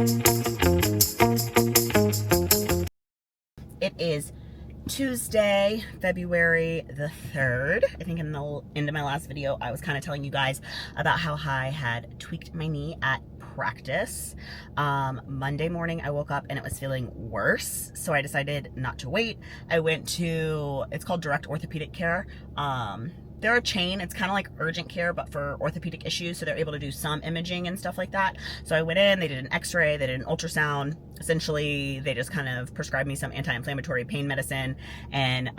It is Tuesday, February the 3rd. I think in the end of my last video, I was kind of telling you guys about how I had tweaked my knee at practice. Monday morning, I woke up and it was feeling worse, so I decided not to wait. I went to, it's called Direct Orthopedic Care. They're a chain. It's kind of like urgent care, but for orthopedic issues. So they're able to do some imaging and stuff like that. So I went in, they did an x-ray, they did an ultrasound. Essentially, they just kind of prescribed me some anti-inflammatory pain medicine and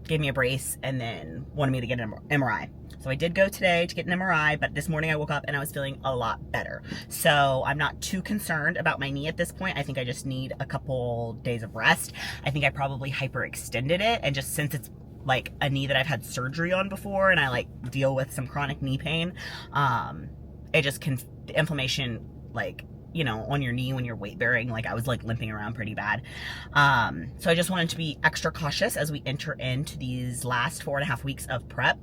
gave me a brace and then wanted me to get an MRI. So I did go today to get an MRI, but this morning I woke up and I was feeling a lot better. So I'm not too concerned about my knee at this point. I think I just need a couple days of rest. I think I probably hyperextended it, and just since it's like a knee that I've had surgery on before and I like deal with some chronic knee pain, it just can, the inflammation, like, you know, on your knee when you're weight bearing, like I was like limping around pretty bad. So I just wanted to be extra cautious as we enter into these last 4.5 weeks of prep,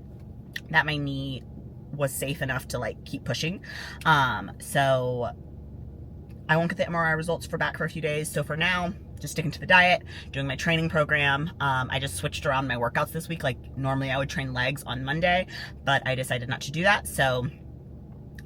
that my knee was safe enough to like keep pushing. So I won't get the MRI results back for a few days. So for now, just sticking to the diet, doing my training program. I just switched around my workouts this week. Like normally I would train legs on Monday, but I decided not to do that. So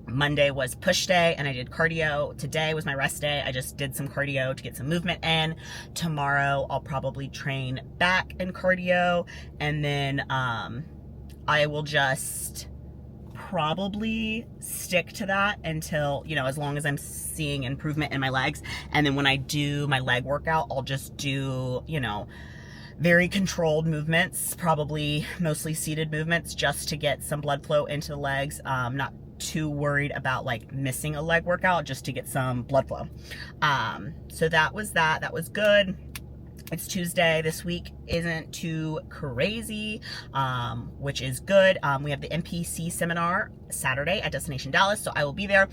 Monday was push day and I did cardio. Today was my rest day. I just did some cardio to get some movement in. Tomorrow I'll probably train back in cardio, and then I will just probably stick to that until, you know, as long as I'm seeing improvement in my legs. And then when I do my leg workout, I'll just do, you know, very controlled movements, probably mostly seated movements, just to get some blood flow into the legs. Not too worried about like missing a leg workout, just to get some blood flow. So that was that. That was good. It's Tuesday. This week isn't too crazy, which is good. We have the NPC seminar Saturday at Destination Dallas, so I will be there.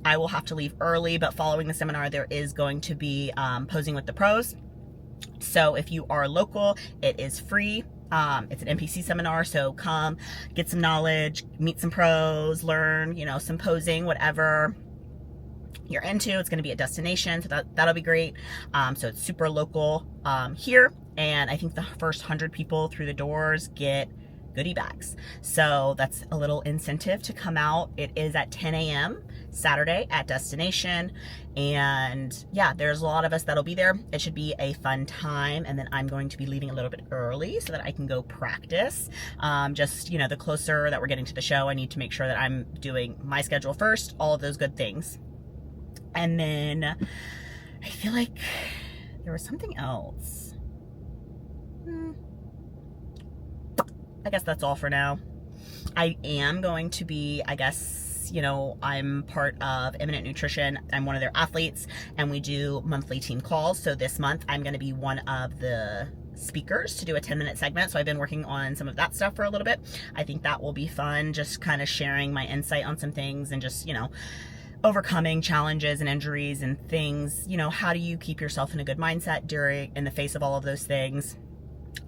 I will have to leave early, but following the seminar, there is going to be posing with the pros. So if you are local, it is free. It's an NPC seminar, so come get some knowledge, meet some pros, learn, you know, some posing, whatever you're into. It's going to be at Destination, so that'll be great. So it's super local here, and I think the first 100 people through the doors get goodie bags. So that's a little incentive to come out. It is at 10 a.m. Saturday at Destination, and yeah, there's a lot of us that'll be there. It should be a fun time, and then I'm going to be leaving a little bit early so that I can go practice. Just, you know, the closer that we're getting to the show, I need to make sure that I'm doing my schedule first, all of those good things. And then I feel like there was something else. I guess that's all for now. I am going to be, I guess, you know, I'm part of Eminent Nutrition. I'm one of their athletes, and we do monthly team calls. So this month I'm going to be one of the speakers to do a 10-minute segment. So I've been working on some of that stuff for a little bit. I think that will be fun, just kind of sharing my insight on some things and just, you know, overcoming challenges and injuries and things. You know, how do you keep yourself in a good mindset in the face of all of those things?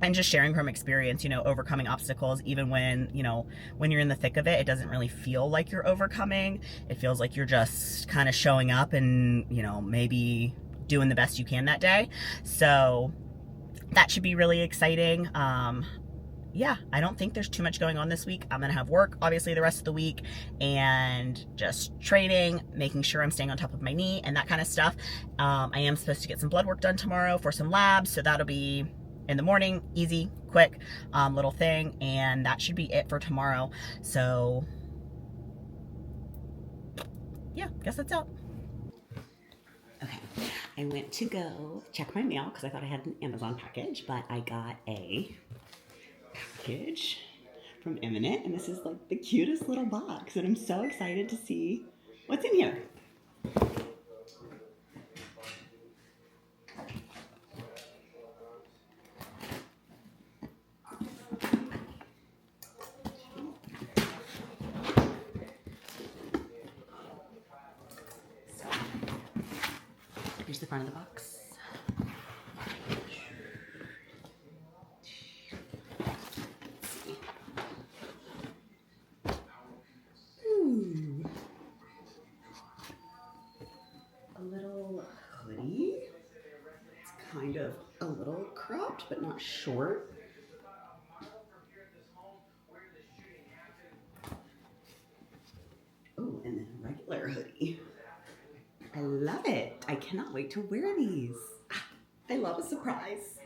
And just sharing from experience, you know, overcoming obstacles, even when, you know, when you're in the thick of it, it doesn't really feel like you're overcoming. It feels like you're just kind of showing up and, you know, maybe doing the best you can that day. So that should be really exciting. Yeah, I don't think there's too much going on this week. I'm going to have work, obviously, the rest of the week, and just training, making sure I'm staying on top of my knee and that kind of stuff. I am supposed to get some blood work done tomorrow for some labs, so that'll be in the morning, easy, quick, little thing, and that should be it for tomorrow. So yeah, guess that's it. Okay, I went to go check my mail because I thought I had an Amazon package, but I got a package from Eminent, and this is like the cutest little box, and I'm so excited to see what's in here. Here's the front of the box. Ooh. A little cropped, but not short. Oh, and then a regular hoodie. I love it. I cannot wait to wear these. I love a surprise.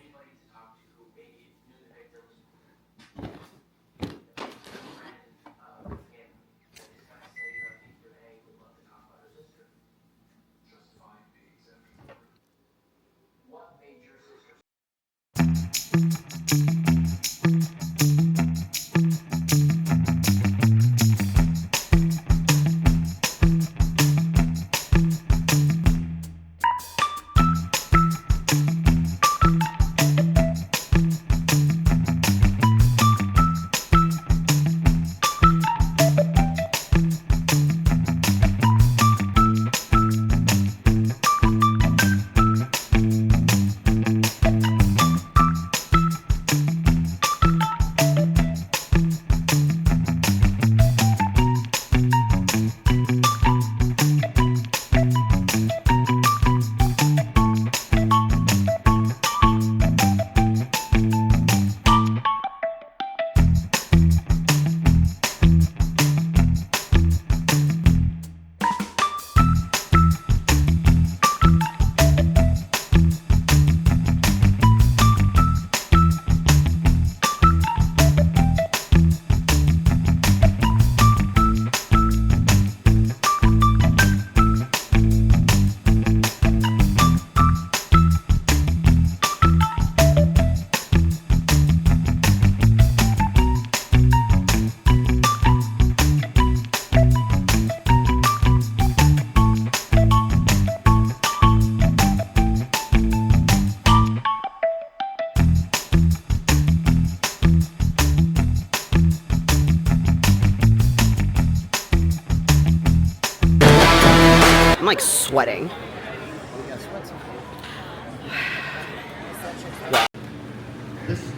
I'm like sweating.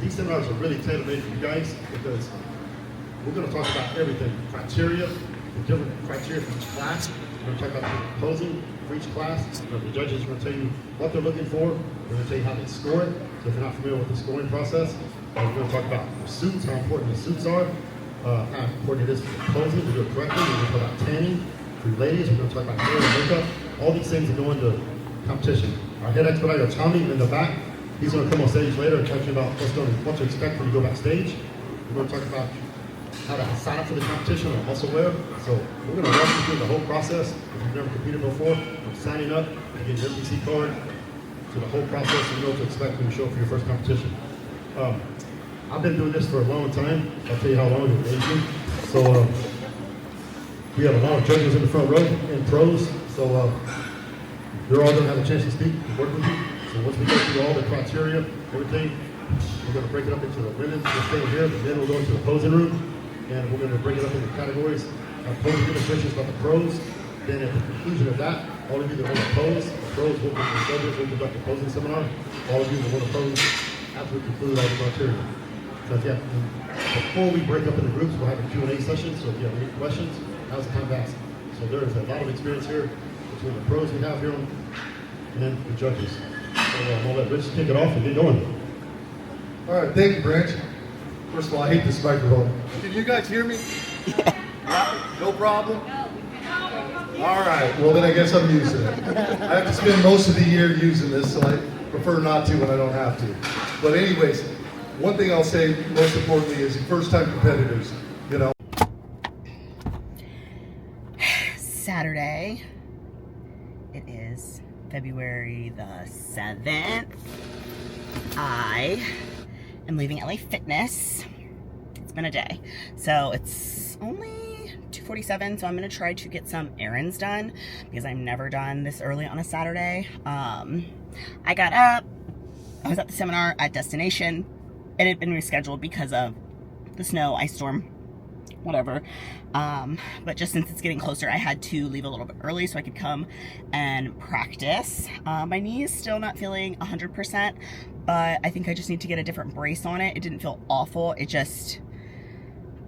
These seminars are really tailor-made for you guys because we're going to talk about everything. Criteria, the different criteria for each class. We're going to talk about the proposing for each class. The judges are going to tell you what they're looking for. We're going to tell you how they score it. So if you're not familiar with the scoring process, we're going to talk about the suits, how important the suits are, how important it is for proposing to do it correctly. We're going to talk about tanning for you ladies. We're going to talk about hair and makeup. All these things that go into competition. Our head expediter, Tommy, in the back, he's going to come on stage later and talk to you about what to expect when you go backstage. We're going to talk about how to sign up for the competition or muscle wear. So we're going to walk you through the whole process. If you've never competed before, from signing up, to getting your NPC card, to the whole process, so you know what to expect when you show up for your first competition. I've been doing this for a long time. I'll tell you how long it is. So we have a lot of judges in the front row and pros. So they're all going to have a chance to speak and work with you. So once we go through all the criteria, everything, we're going to break it up into the women, we'll stay here, but then we'll go into the posing room, and we're going to break it up into categories. Posing demonstrations about the pros. Then at the conclusion of that, all of you that want to pose, the pros will conduct a posing seminar. All of you that want to pose after we conclude all the criteria. So if you have, before we break up into groups, we'll have a Q&A session. So if you have any questions, now's the time to ask. So there is a lot of experience here between the pros we have here and then the judges. So I'm going to let Rich kick it off and get going. All right, thank you, Branch. First of all, I hate this microphone. Can you guys hear me? Yeah. No problem? All right, well then I guess I'm using it. I have to spend most of the year using this, so I prefer not to when I don't have to. But anyways, one thing I'll say most importantly is first-time competitors, you know. Saturday, it is February the 7th. I am leaving LA Fitness. It's been a day. So it's only 2:47, so I'm gonna try to get some errands done because I'm never done this early on a Saturday. I got up, I was at the seminar at Destination. It had been rescheduled because of the snow, ice storm, whatever. But just since it's getting closer, I had to leave a little bit early so I could come and practice. My knee is still not feeling 100%, but I think I just need to get a different brace on it. It didn't feel awful. It just,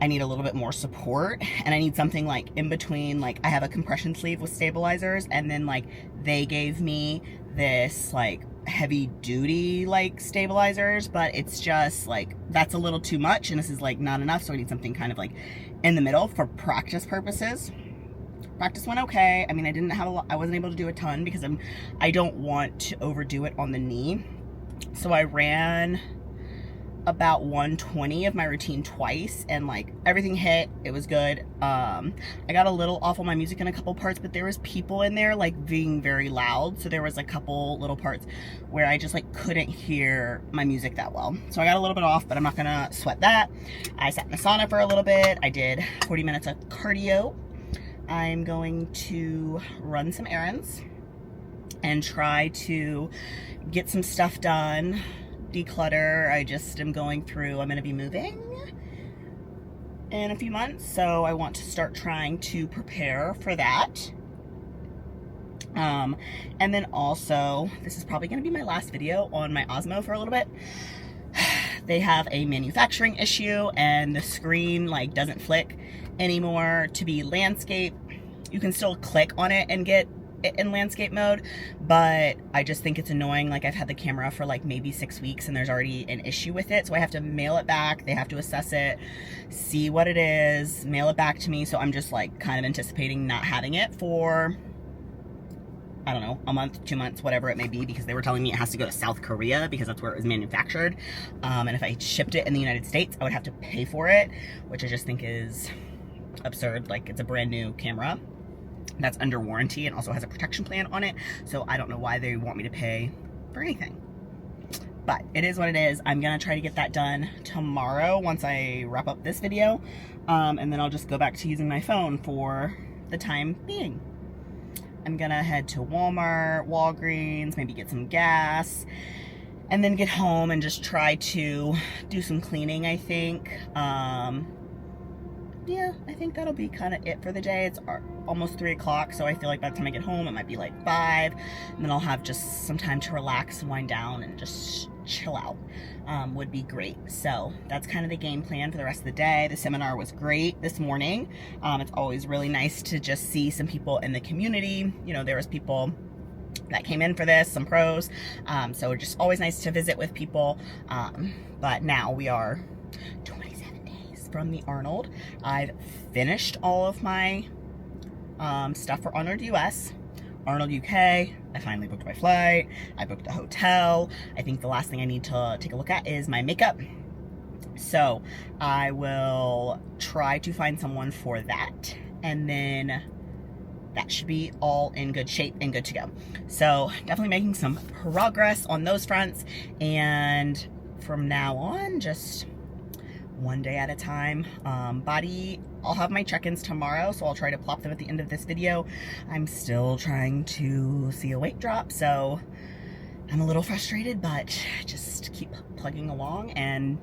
I need a little bit more support, and I need something like in between. Like I have a compression sleeve with stabilizers, and then like they gave me this like heavy duty like stabilizers, but it's just like that's a little too much and this is like not enough, so I need something kind of like in the middle for practice purposes. Practice went okay. I mean, I wasn't able to do a ton because I don't want to overdo it on the knee. So I ran about 120 of my routine twice and like everything hit. It was good. I got a little off on my music in a couple parts, but there was people in there like being very loud, so there was a couple little parts where I just like couldn't hear my music that well, so I got a little bit off, but I'm not gonna sweat that. I sat in the sauna for a little bit. I did 40 minutes of cardio. I'm going to run some errands and try to get some stuff done, declutter. I just am going through, I'm going to be moving in a few months, so I want to start trying to prepare for that. And then also, this is probably going to be my last video on my Osmo for a little bit. They have a manufacturing issue and the screen like doesn't flick anymore to be landscape. You can still click on it and get it in landscape mode, but I just think it's annoying. Like I've had the camera for like maybe 6 weeks and there's already an issue with it, so I have to mail it back. They have to assess it, see what it is, mail it back to me. So I'm just like kind of anticipating not having it for, I don't know, a month, 2 months, whatever it may be, because they were telling me it has to go to South Korea because that's where it was manufactured. And if I shipped it in the United States, I would have to pay for it, which I just think is absurd. Like it's a brand new camera that's under warranty and also has a protection plan on it, so I don't know why they want me to pay for anything. But it is what it is. I'm gonna try to get that done tomorrow once I wrap up this video, and then I'll just go back to using my phone for the time being. I'm gonna head to Walmart, Walgreens, maybe get some gas, and then get home and just try to do some cleaning, I think. Yeah, I think that'll be kind of it for the day. It's almost 3 o'clock, so I feel like by the time I get home, it might be like 5, and then I'll have just some time to relax and wind down and just chill out. Would be great. So that's kind of the game plan for the rest of the day. The seminar was great this morning. It's always really nice to just see some people in the community. You know, there was people that came in for this, some pros. So just always nice to visit with people. But now we are 27 days from the Arnold. I've finished all of my stuff for Arnold US. Arnold UK, I finally booked my flight. I booked a hotel. I think the last thing I need to take a look at is my makeup. So I will try to find someone for that. And then that should be all in good shape and good to go. So definitely making some progress on those fronts. And from now on, just one day at a time. Body, I'll have my check-ins tomorrow, so I'll try to plop them at the end of this video. I'm still trying to see a weight drop, so I'm a little frustrated, but just keep plugging along and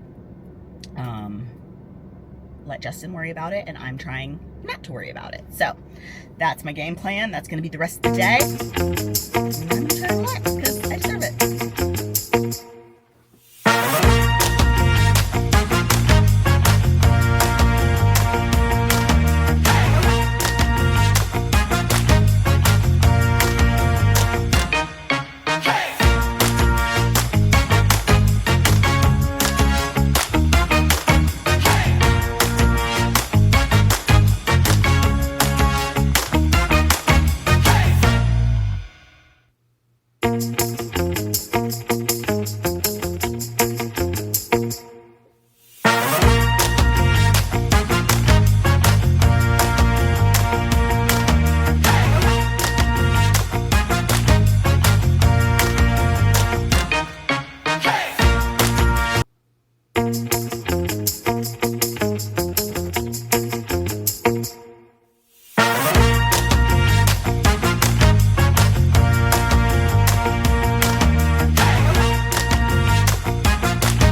let Justin worry about it, and I'm trying not to worry about it. So that's my game plan. That's going to be the rest of the day. I'm going to try to relax because I deserve it.